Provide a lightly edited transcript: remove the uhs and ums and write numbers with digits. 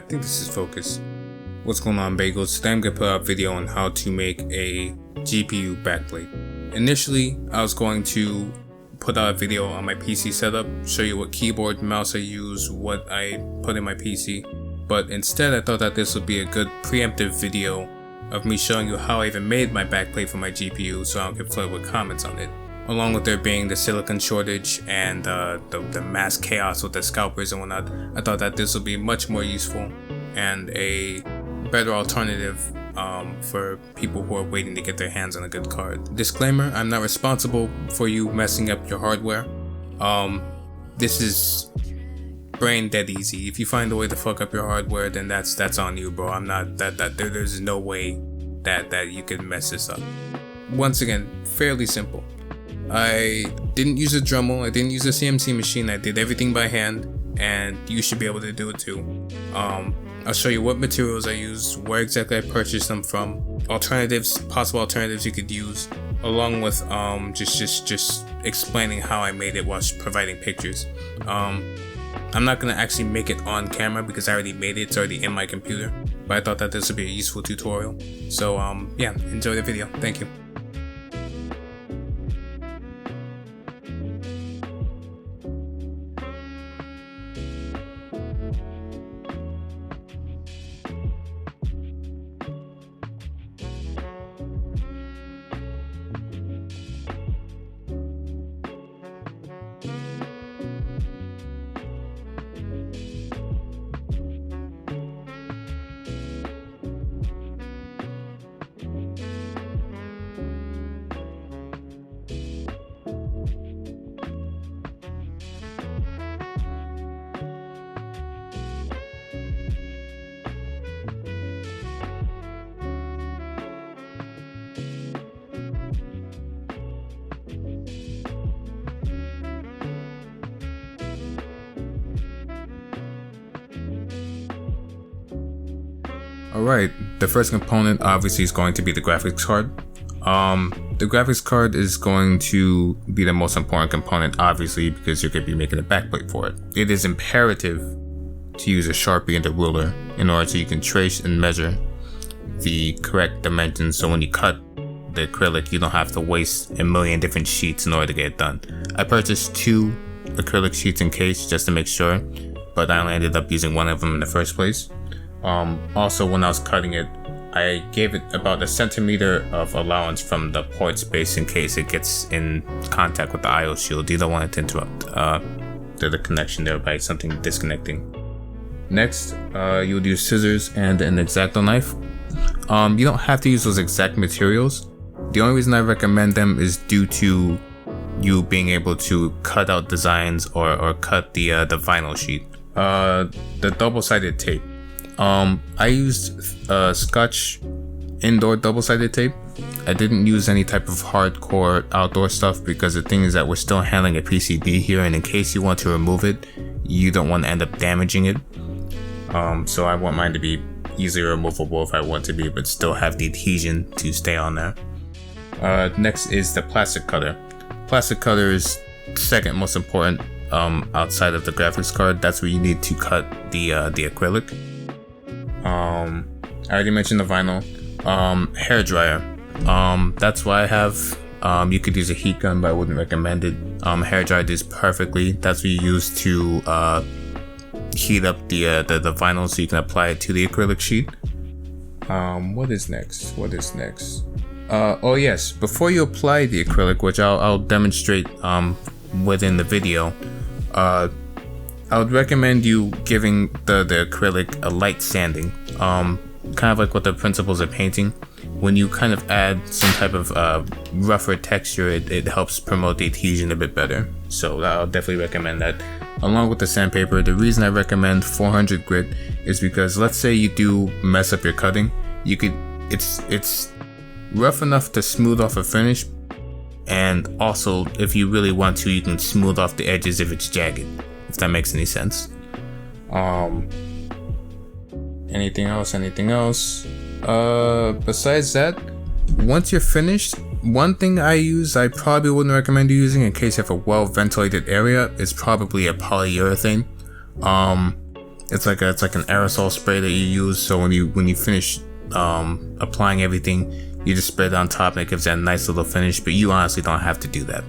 think this is focused. What's going on, Bagels? Today I'm going to put out a video on how to make a GPU backplate. Initially, I was going to put out a video on my PC setup, show you what keyboard and mouse I use, what I put in my PC, but instead I thought that this would be a good preemptive video of me showing you how I even made my backplate for my GPU so I don't get flooded with comments on it. Along with there being the silicon shortage and the mass chaos with the scalpers and whatnot, I thought that this would be much more useful and a better alternative for people who are waiting to get their hands on a good card. Disclaimer, I'm not responsible for you messing up your hardware. This is brain dead easy. If you find a way to fuck up your hardware, then that's on you, bro. I'm not there's no way that you can mess this up. Once again, fairly simple. I didn't use a Dremel, I didn't use a CNC machine, I did everything by hand, and you should be able to do it too. I'll show you what materials I used, where exactly I purchased them from, possible alternatives you could use, along with just explaining how I made it while providing pictures. I'm not gonna actually make it on camera because I already made it, it's already in my computer, but I thought that this would be a useful tutorial. So yeah, enjoy the video, thank you. Alright, the first component obviously is going to be the graphics card. The graphics card is going to be the most important component, obviously, because you're going to be making a backplate for it. It is imperative to use a Sharpie and a ruler in order so you can trace and measure the correct dimensions, so when you cut the acrylic you don't have to waste a million different sheets in order to get it done. I purchased 2 acrylic sheets in case just to make sure, but I only ended up using one of them in the first place. Also, when I was cutting it, I gave it about 1 centimeter of allowance from the port space in case it gets in contact with the IO shield. You don't want it to interrupt the connection there by something disconnecting. Next, you'll use scissors and an X-Acto knife. You don't have to use those exact materials. The only reason I recommend them is due to you being able to cut out designs or cut the vinyl sheet. The double-sided tape. I used Scotch indoor double-sided tape. I didn't use any type of hardcore outdoor stuff because the thing is that we're still handling a PCB here, and in case you want to remove it, you don't want to end up damaging it. So I want mine to be easily removable if I want to be, but still have the adhesion to stay on there. Next is the plastic cutter. Plastic cutter is second most important outside of the graphics card. That's where you need to cut the acrylic. I already mentioned the vinyl. Hair dryer. That's why I have. You could use a heat gun, but I wouldn't recommend it. Hair dryer does perfectly. That's what you use to heat up the vinyl so you can apply it to the acrylic sheet. What is next? Oh yes, before you apply the acrylic, which I'll demonstrate within the video, I would recommend you giving the acrylic a light sanding, kind of like what the principles of painting. When you kind of add some type of rougher texture, it helps promote the adhesion a bit better. So I'll definitely recommend that. Along with the sandpaper, the reason I recommend 400 grit is because let's say you do mess up your cutting, it's rough enough to smooth off a finish, and also if you really want to, you can smooth off the edges if it's jagged. If that makes any sense. Anything else? Besides that, once you're finished, one thing I probably wouldn't recommend you using in case you have a well ventilated area is probably a polyurethane. It's like an aerosol spray that you use. So when you finish applying everything, you just spray it on top and it gives that nice little finish. But you honestly don't have to do that.